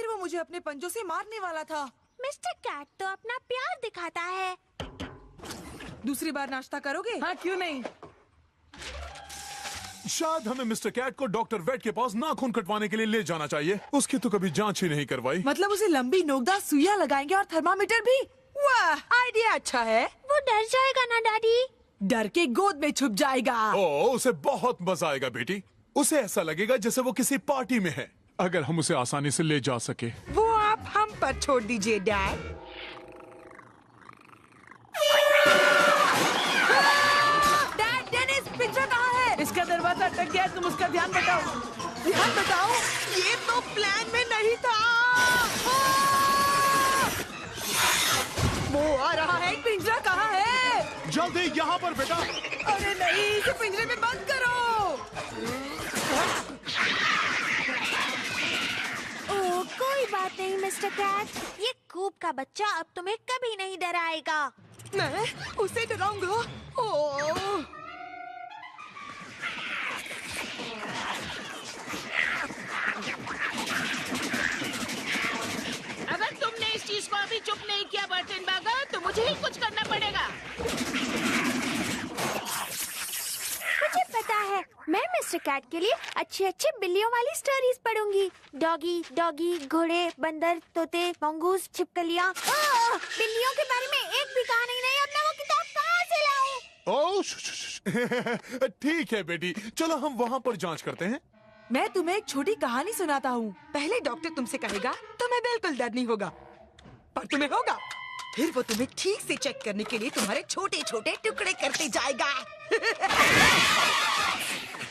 फिर वो मुझे अपने पंजों से मारने वाला था। मिस्टर कैट तो अपना प्यार दिखाता है। दूसरी बार नाश्ता करोगे? हाँ, क्यों नहीं। शायद हमें मिस्टर कैट को डॉक्टर वेट के पास नाखून कटवाने के लिए ले जाना चाहिए। उसकी तो कभी जांच ही नहीं करवाई। मतलब उसे लंबी नोकदार सुइयां लगाएंगे और थर्मामीटर भी। वाह, आइडिया अच्छा है। वो डर जाएगा ना डैडी? डर के गोद में छुप जाएगा। ओह, उसे बहुत मजा आएगा बेटी। उसे ऐसा लगेगा जैसे वो किसी पार्टी में है, अगर हम उसे आसानी से ले जा सके। वो आप हम पर छोड़ दीजिए डैड। डैड, डेनिस, पिंजरा कहाँ है? इसका दरवाजा अटक गया है, तुम उसका ध्यान बताओ। ध्यान बताओ, ये तो प्लान में नहीं था। वो आ रहा है। पिंजरा कहाँ है? जल्दी यहाँ पर बेटा। अरे नहीं, इसे पिंजरे में बंद करो। ओह, कोई बात नहीं मिस्टर कैट। ये कूप का बच्चा अब तुम्हें कभी नहीं डराएगा। मैं उसे डराऊंगा? ओह, अगर तुमने इस चीज को अभी चुप नहीं किया बर्टन बागर, तो मुझे ही कुछ करना पड़ेगा। मुझे पता है, मैं मिस्टर कैट के लिए अच्छी अच्छी बिल्लियों वाली स्टोरीज पढ़ूंगी। डॉगी, डॉगी, घोड़े, बंदर, तोते, मंगूस, छिपकलियाँ। बिल्लियों के बारे में एक भी कहानी नहीं। अब मैं वो किताब कहाँ से लाऊं? ओह, ठीक है बेटी, चलो हम वहाँ पर जांच करते हैं। मैं तुम्हें एक छोटी कहानी सुनाता हूँ। पहले डॉक्टर तुमसे कहेगा, तुम्हें बिल्कुल डर नहीं होगा, पर तुम्हें होगा। फिर वो तुम्हें ठीक से चेक करने के लिए तुम्हारे छोटे छोटे टुकड़े करते जाएगा।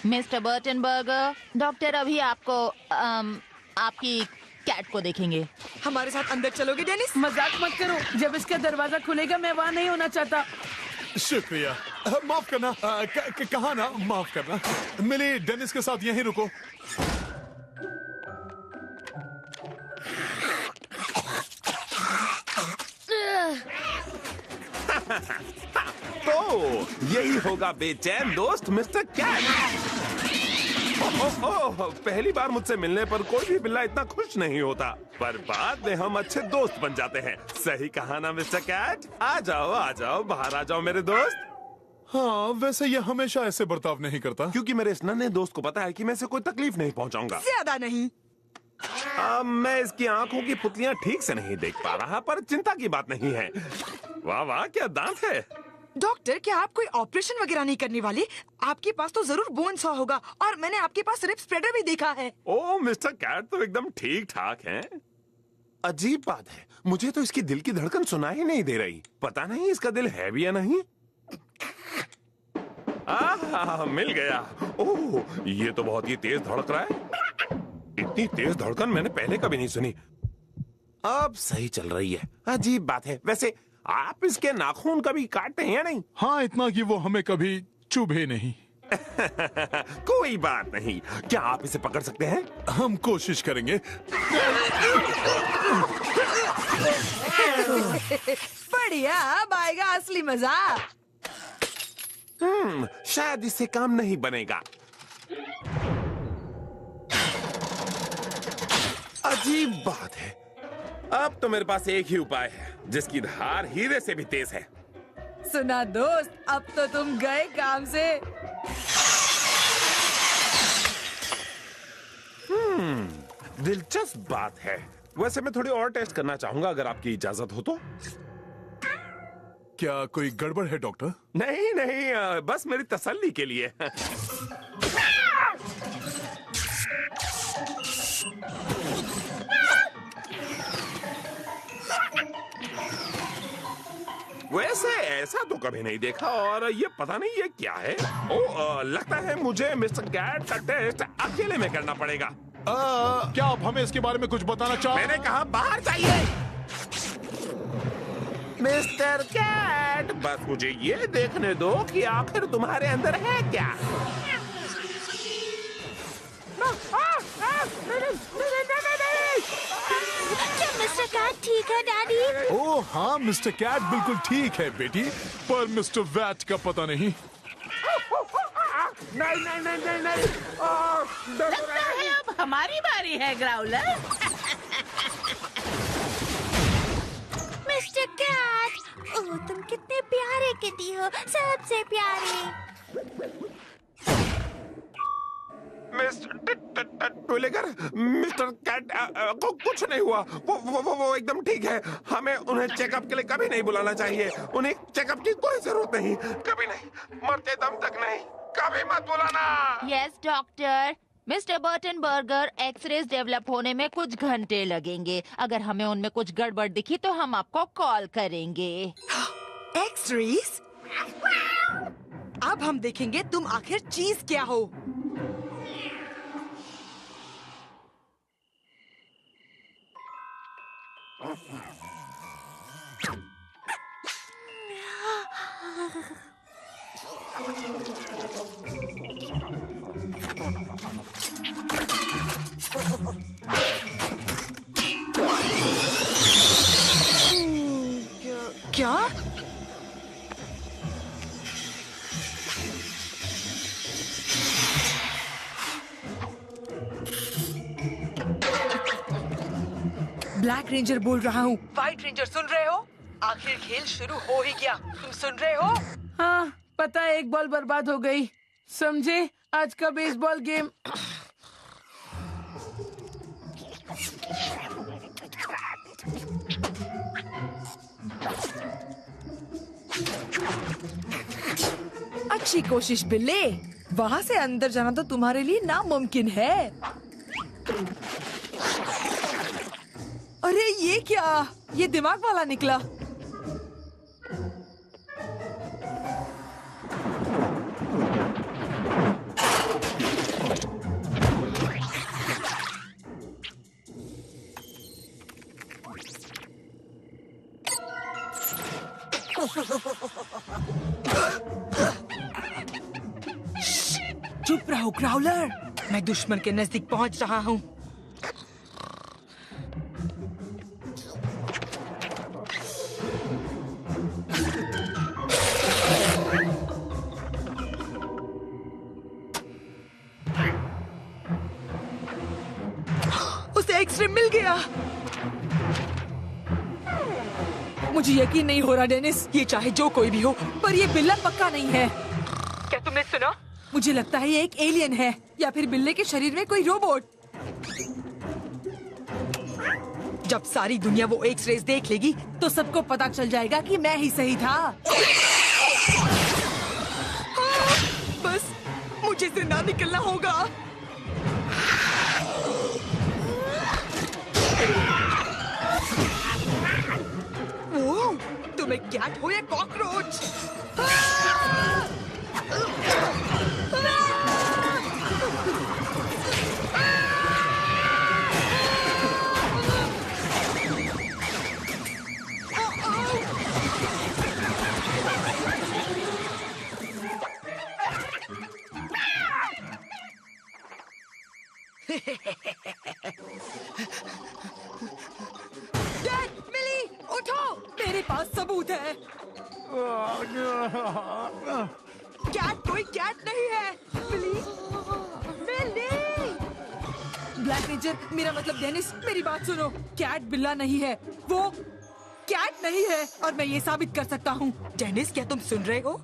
मिस्टर बर्टनबर्गर, डॉक्टर अभी आपको आपकी कैट को देखेंगे। हमारे साथ अंदर चलोगे डेनिस? मजाक मत करो, जब इसका दरवाजा खुलेगा मैं वहाँ नहीं होना चाहता। शुक्रिया। माफ करना। कहा ना, माफ करना। मिली, डेनिस के साथ यहीं रुको। तो यही होगा बेचैन दोस्त मिस्टर कैट। ओह, पहली बार मुझसे मिलने पर कोई भी बिल्ला इतना खुश नहीं होता, पर बाद में हम अच्छे दोस्त बन जाते हैं। सही कहा ना मिस्टर कैट? आ जाओ, बाहर आ जाओ मेरे दोस्त। हाँ, वैसे ये हमेशा ऐसे बर्ताव नहीं करता। क्योंकि मेरे इस नन्हे दोस्त को पता है कि मैं इसे कोई तकलीफ नहीं पहुंचाऊंगा। ज्यादा नहीं। मैं इसकी आंखों की पुतलियां ठीक से नहीं देख पा रहा, पर चिंता की बात नहीं है। वाह वाह, क्या दांत है। डॉक्टर, क्या आप कोई ऑपरेशन वगैरह नहीं करने वाले? आपके पास तो जरूर बोन सॉ होगा, और मैंने आपके पास रिब स्प्रेडर भी देखा है। ओह, मिस्टर कैट तो एकदम ठीक ठाक हैं। अजीब बात है, मुझे तो इसकी दिल की धड़कन सुनाई नहीं दे रही। पता नहीं इसका दिल है भी या नहीं। मिल गया। ओह, ये तो बहुत ही तेज धड़क रहा है। इतनी तेज धड़कन मैंने पहले कभी नहीं सुनी। अब सही चल रही है। अजीब बात है। वैसे आप इसके नाखून कभी काटते हैं या नहीं? हाँ, इतना कि वो हमें कभी चुभे नहीं। कोई बात नहीं। क्या आप इसे पकड़ सकते हैं? हम कोशिश करेंगे। बढ़िया, अब आएगा असली मजा। शायद इससे काम नहीं बनेगा। अजीब बात है। अब तो मेरे पास एक ही उपाय है, जिसकी धार हीरे से भी तेज है। सुना दोस्त, अब तो तुम गए काम से। दिलचस्प बात है। वैसे मैं थोड़ी और टेस्ट करना चाहूंगा, अगर आपकी इजाजत हो तो। क्या कोई गड़बड़ है डॉक्टर? नहीं, बस मेरी तसल्ली के लिए। वैसे ऐसा तो कभी नहीं देखा, और ये पता नहीं ये क्या है। लगता है मुझे मिस्टर कैट का टेस्ट अकेले में करना पड़ेगा। क्या आप हमें इसके बारे में कुछ बताना चाहते? मैंने कहा बाहर जाइए। मिस्टर कैट, बस मुझे ये देखने दो कि आखिर तुम्हारे अंदर है क्या। क्या मिस्टर कैट ठीक है डैडी? ओह हाँ, मिस्टर कैट बिल्कुल ठीक है बेटी, पर मिस्टर वैट का पता नहीं। नहीं। लगता है अब हमारी बारी है ग्राउलर। कैट। ओह, तुम कितने प्यारे किटी हो, सबसे प्यारे। मिस्टर कैट को कुछ नहीं हुआ। वो एकदम ठीक है। हमें उन्हें चेकअप के लिए कभी नहीं बुलाना चाहिए। उन्हें चेकअप की कोई जरूरत नहीं, कभी नहीं, मरते दम तक नहीं, कभी मत बुलाना। Yes doctor. Mister Burton Burger, X rays develop होने में कुछ घंटे लगेंगे। अगर हमें उनमें कुछ गड़बड़ दिखी तो हम आपको कॉल करेंगे। एक्स-रेज? अब हम देखेंगे तुम आखिर चीज क्या हो। क्या? ब्लैक रेंजर बोल रहा हूँ। व्हाइट रेंजर सुन रहे हो? आखिर खेल शुरू हो ही गया। तुम सुन रहे हो? हाँ, पता है, एक बॉल बर्बाद हो गई। समझे, आज का बेसबॉल गेम। अच्छी कोशिश बिल्ले। वहाँ से अंदर जाना तो तुम्हारे लिए नामुमकिन है। अरे ये क्या? ये दिमाग वाला निकला। चुप रहो क्राउलर, मैं दुश्मन के नजदीक पहुंच रहा हूँ। उसे एक्स-रे मिल गया। मुझे यकीन नहीं हो रहा डेनिस, ये चाहे जो कोई भी हो, पर ये बिल्ला पक्का नहीं है। क्या तुमने सुना? मुझे लगता है ये एक एलियन है, या फिर बिल्ले के शरीर में कोई रोबोट। जब सारी दुनिया वो एक्स-रेज देख लेगी, तो सबको पता चल जाएगा कि मैं ही सही था। बस मुझे जिंदा निकलना होगा। ओ, तुम एक कैट हो या कॉकरोच? डैड, मिली, उठो, मेरे पास सबूत है। कैट कोई कैट नहीं है। मिली, मिली। ब्लैक रेंजर, मेरा मतलब डेनिस, मेरी बात सुनो। कैट बिल्ला नहीं है, वो कैट नहीं है, और मैं ये साबित कर सकता हूँ। डेनिस, क्या तुम सुन रहे हो?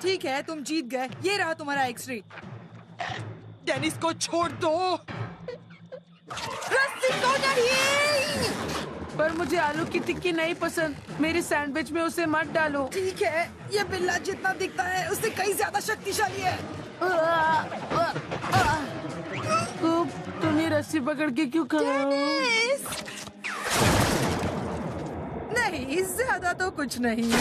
ठीक है, तुम जीत गए। ये रहा तुम्हारा एक्स-रे। डेनिस को छोड़ दो। रस्सी को नहीं। पर मुझे आलू की टिक्की नहीं पसंद। मेरे सैंडविच में उसे मत डालो। ठीक है, ये बिल्ला जितना दिखता है उससे कहीं ज्यादा शक्तिशाली है। तूने रस्सी पकड़ के क्यों खड़ा? नहीं, ज्यादा तो कुछ नहीं।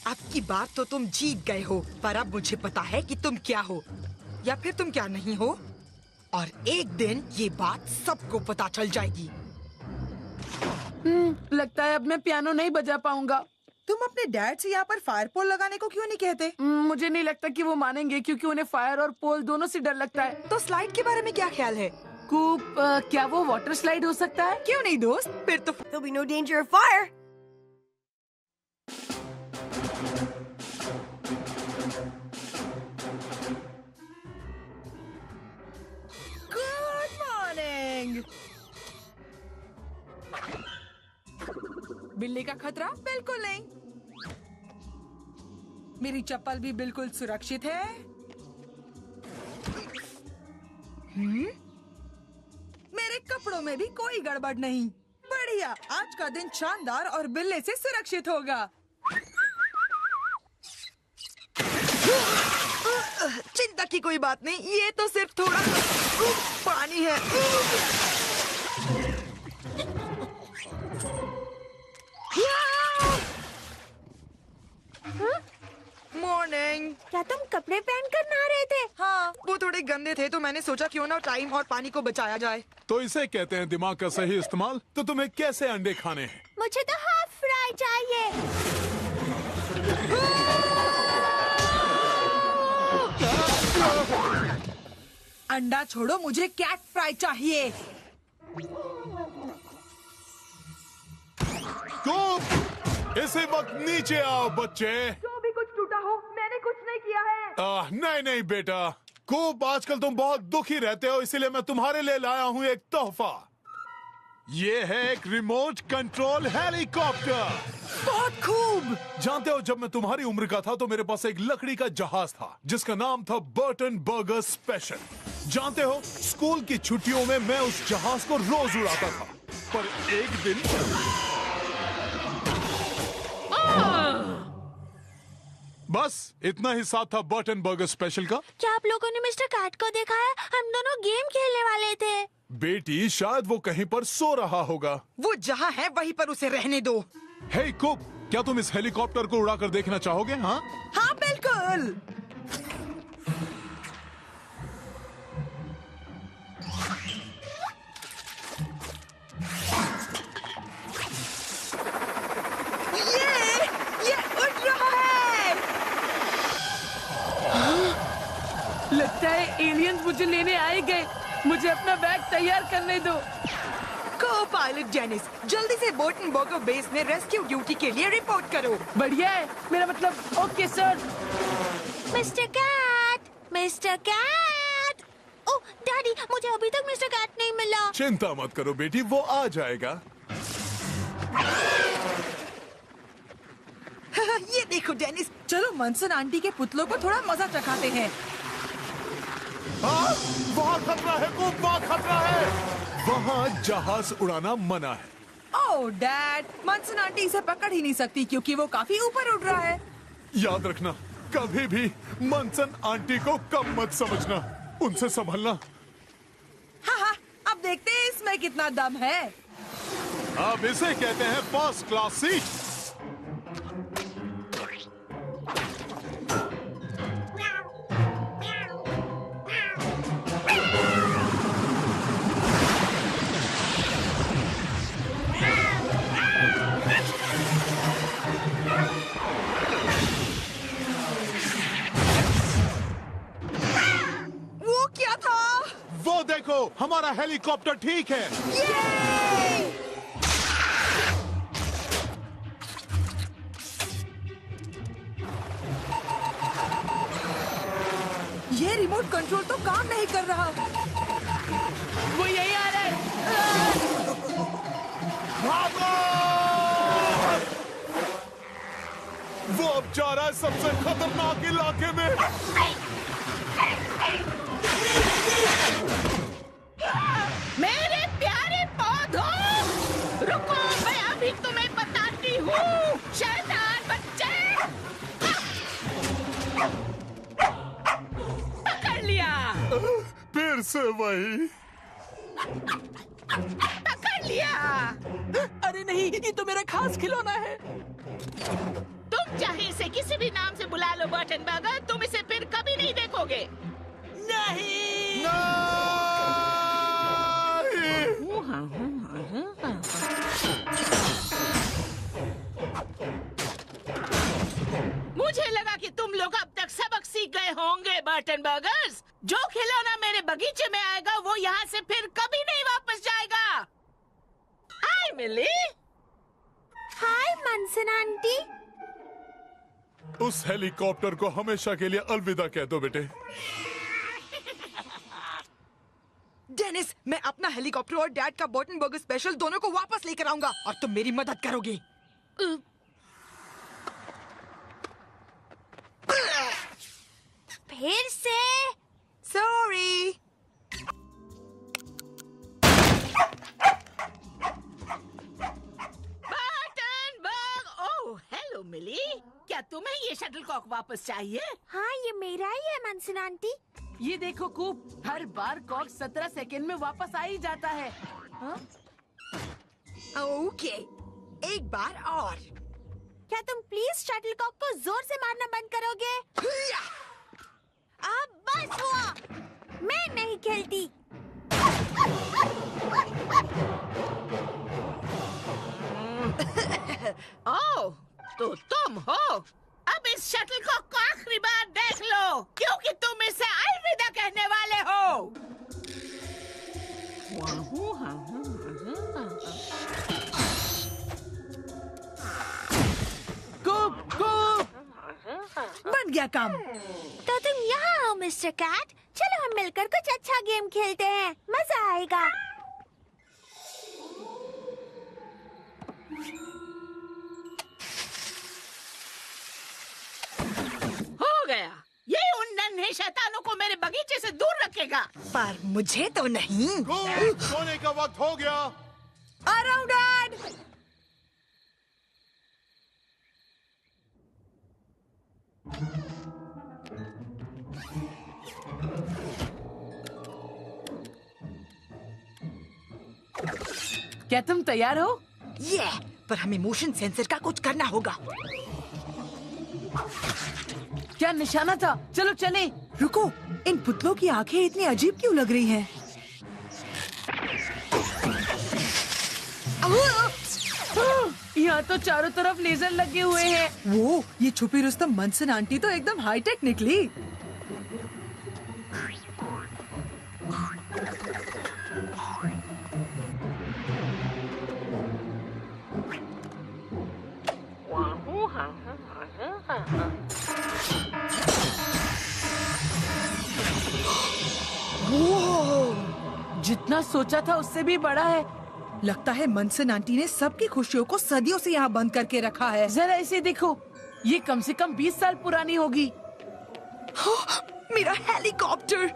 अब की बात तो तुम जीत गए हो, पर अब मुझे पता है कि तुम क्या हो या फिर तुम क्या नहीं हो, और एक दिन ये बात सबको पता चल जाएगी। लगता है अब मैं पियानो नहीं बजा पाऊंगा। तुम तुम अपने डैड से यहाँ पर फायर पोल लगाने को क्यों नहीं कहते? मुझे नहीं लगता कि वो मानेंगे, क्योंकि उन्हें फायर और पोल दोनों से डर लगता है। तो स्लाइड के बारे में क्या ख्याल है? कूप, क्या वो वाटर स्लाइड हो सकता है? क्यों नहीं दोस्त, फिर तो There'll be no danger of fire. Good morning. बिल्ली का खतरा बिल्कुल नहीं। मेरी चप्पल भी बिल्कुल सुरक्षित है। मेरे कपड़ों में भी कोई गड़बड़ नहीं। बढ़िया, आज का दिन शानदार और बिल्ली से सुरक्षित होगा। चिंता की कोई बात नहीं, ये तो सिर्फ थोड़ा पानी है। मॉर्निंग। क्या तुम कपड़े पहन कर नहा रहे थे? हाँ, वो थोड़े गंदे थे तो मैंने सोचा क्यों ना टाइम और पानी को बचाया जाए। तो इसे कहते हैं दिमाग का सही इस्तेमाल। तो तुम्हें कैसे अंडे खाने हैं? मुझे तो हाफ फ्राई चाहिए। अंडा छोड़ो, मुझे कैट फ्राई चाहिए। कूप, इसी वक्त नीचे आओ बच्चे। जो भी कुछ टूटा हो, मैंने कुछ नहीं किया है। नहीं नहीं बेटा, कूप आजकल तुम बहुत दुखी रहते हो, इसीलिए मैं तुम्हारे लिए लाया हूँ एक तोहफा। ये है एक रिमोट कंट्रोल हेलीकॉप्टर। बहुत खूब। जानते हो, जब मैं तुम्हारी उम्र का था तो मेरे पास एक लकड़ी का जहाज था जिसका नाम था बर्टन बर्गर स्पेशल। जानते हो, स्कूल की छुट्टियों में मैं उस जहाज को रोज उड़ाता था, पर एक दिन बस इतना ही साथ था बर्टन बर्गर स्पेशल का। क्या आप लोगों ने मिस्टर कैट को देखा है? हम दोनों गेम खेलने वाले थे। बेटी, शायद वो कहीं पर सो रहा होगा। वो जहाँ है वहीं पर उसे रहने दो। हे कुक, क्या तुम इस हेलीकॉप्टर को उड़ाकर देखना चाहोगे? हाँ हाँ बिल्कुल। ये उड़ रहा है। लगता है एलियंस मुझे लेने आए गए। मुझे अपना बैग तैयार करने दो। को पायलट जेनिस, जल्दी से बर्टन बर्गर बेस में रेस्क्यू ड्यूटी के लिए रिपोर्ट करो। बढ़िया है, मेरा मतलब okay sir. Mister Cat, mister Cat. Oh daddy, मुझे अभी तक मिस्टर कैट नहीं मिला। चिंता मत करो बेटी, वो आ जाएगा। ये देखो डेनिस, चलो मनसन आंटी के पुतलों को थोड़ा मजा चखाते हैं। वहाँ खतरा है कुक, वहाँ खतरा है। वहाँ जहाज उड़ाना मना है। ओह डैड, मनसन आंटी इसे पकड़ ही नहीं सकती क्योंकि वो काफी ऊपर उड़ रहा है। याद रखना, कभी भी मनसन आंटी को कम मत समझना, उनसे संभलना। हाँ हाँ, अब देखते हैं इसमें कितना दम है। अब इसे कहते हैं फर्स्ट क्लास सीट। वो क्या था? वो देखो, हमारा हेलीकॉप्टर ठीक है। ये रिमोट कंट्रोल तो काम नहीं कर रहा। वो यही आ रहा है। भागो! वो अब जा रहा है सबसे खतरनाक इलाके में। मेरे प्यारे पौधों, रुको, मैं अभी तुम्हें बताती हूँ। शैतान बच्चे, पकड़ लिया। फिर से वही। पकड़ लिया। अरे नहीं, ये तो मेरा खास खिलौना है। तुम चाहे इसे किसी भी नाम से बुला लो बर्टन बर्गर, तुम इसे फिर कभी नहीं देखोगे। नहीं। मिली। हाय मंसन आंटी। उस हेलीकॉप्टर को हमेशा के लिए अलविदा कह दो बेटे। डेनिस, मैं अपना हेलीकॉप्टर और डैड का बर्टन बर्गर स्पेशल दोनों को वापस लेकर आऊंगा और तुम मेरी मदद करोगे। फिर से सॉरी। ओह हेलो मिली, क्या तुम्हें ये शटलकॉक वापस चाहिए? हाँ, ये मेरा ही है मंसन आंटी। ये देखो कूप, हर बार कॉक 17 सेकंड में वापस आ ही जाता है। हाँ? ओके, एक बार और। क्या तुम प्लीज शटलकॉक को जोर से मारना बंद करोगे? अब बस हुआ, मैं नहीं खेलती। ओह, तो तुम हो। अब इस शटलकॉक को आखिरी बार देख लो, क्योंकि तुम इसे अलविदा कहने वाले हो। कूप कूप, बन गया काम। तो तुम यहाँ हो मिस्टर कैट, चलो हम मिलकर कुछ अच्छा गेम खेलते हैं, मजा आएगा। हो गया। ये उन नन्हे शैतानों को मेरे बगीचे से दूर रखेगा। पर मुझे तो नहीं। सोने का वक्त हो गया। Around dad. क्या तुम तैयार हो? ये, पर हमें मोशन सेंसर का कुछ करना होगा। क्या निशाना था? चलो चले। रुको, इन पुतलों की आंखें इतनी अजीब क्यों लग रही हैं? यहाँ तो चारों तरफ लेजर लगे हुए हैं। वो, ये छुपी रुस्तम मंसन आंटी तो एकदम हाईटेक निकली। जितना सोचा था उससे भी बड़ा है। लगता है मंसन आंटी ने सबकी खुशियों को सदियों से यहाँ बंद करके रखा है। जरा इसे देखो, ये कम से कम 20 साल पुरानी होगी। मेरा हेलीकॉप्टर।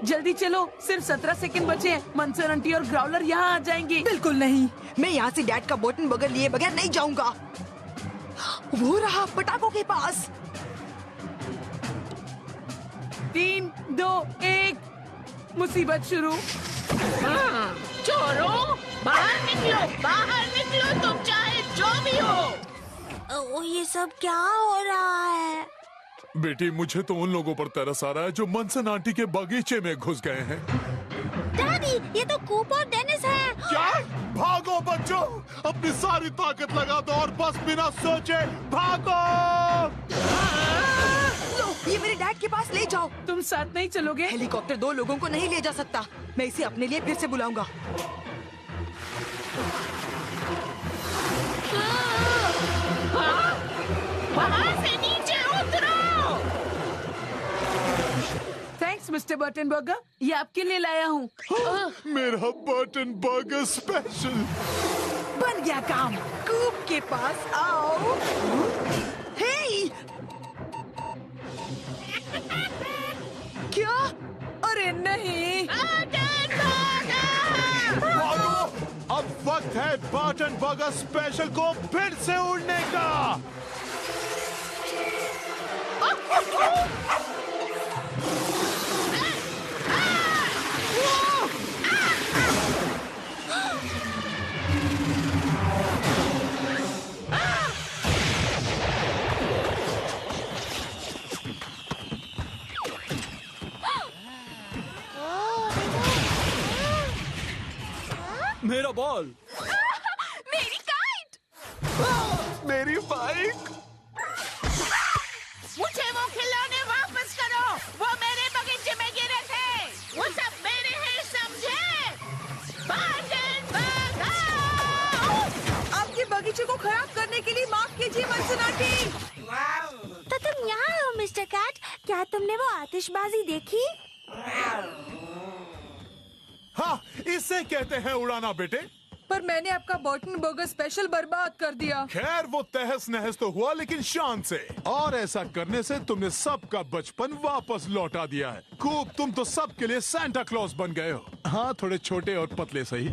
जल्दी चलो, सिर्फ 17 सेकंड बचे हैं। मंसन आंटी और ग्राउलर यहाँ आ जाएंगे। बिल्कुल नहीं, मैं यहाँ से डैड का बर्टन बर्गर लिए बगैर नहीं जाऊंगा। वो रहा पटाखों के पास। 3, 2, 1, मुसीबत शुरू। चोरों, बाहर निकलो, तुम चाहे जो भी हो। ओह, ये सब क्या हो रहा है? बेटी, मुझे तो उन लोगों पर तरस आ रहा है जो मंसन आंटी के बगीचे में घुस गए हैं। डैडी, ये तो कूप और डेनिस है। क्या? भागो बच्चों, अपनी सारी ताकत लगा दो और बस बिना सोचे भागो। लो, ये मेरे डैड के पास ले जाओ। तुम साथ नहीं चलोगे? हेलीकॉप्टर 2 लोगों को नहीं ले जा सकता। मैं इसे अपने लिए फिर से बुलाऊंगा। वहाँ से नीचे उतरो। थैंक्स मिस्टर बर्टन बर्गर, ये आपके लिए लाया हूँ। मेरा बर्टन बर्गर स्पेशल। बन गया काम। कूप के पास आओ। हे! क्या? अरे नहीं। भागो, अब वक्त है बर्टन बर्गर स्पेशल को फिर से उड़ने का। मेरा बॉल। मेरी काइट। मेरी बाइक। मुझे वो खिलौने वापस करो, वो सिनसिनाटी। तो तुम यहाँ हो मिस्टर कैट। क्या तुमने वो आतिशबाजी देखी? हाँ, इसे कहते हैं उड़ाना बेटे। पर मैंने आपका बर्टन बर्गर स्पेशल बर्बाद कर दिया। खैर वो तहस नहस तो हुआ, लेकिन शान से। और ऐसा करने से तुमने सबका बचपन वापस लौटा दिया है। खूब, तुम तो सबके लिए सांता क्लॉज बन गए हो। हाँ, थोड़े छोटे और पतले सही।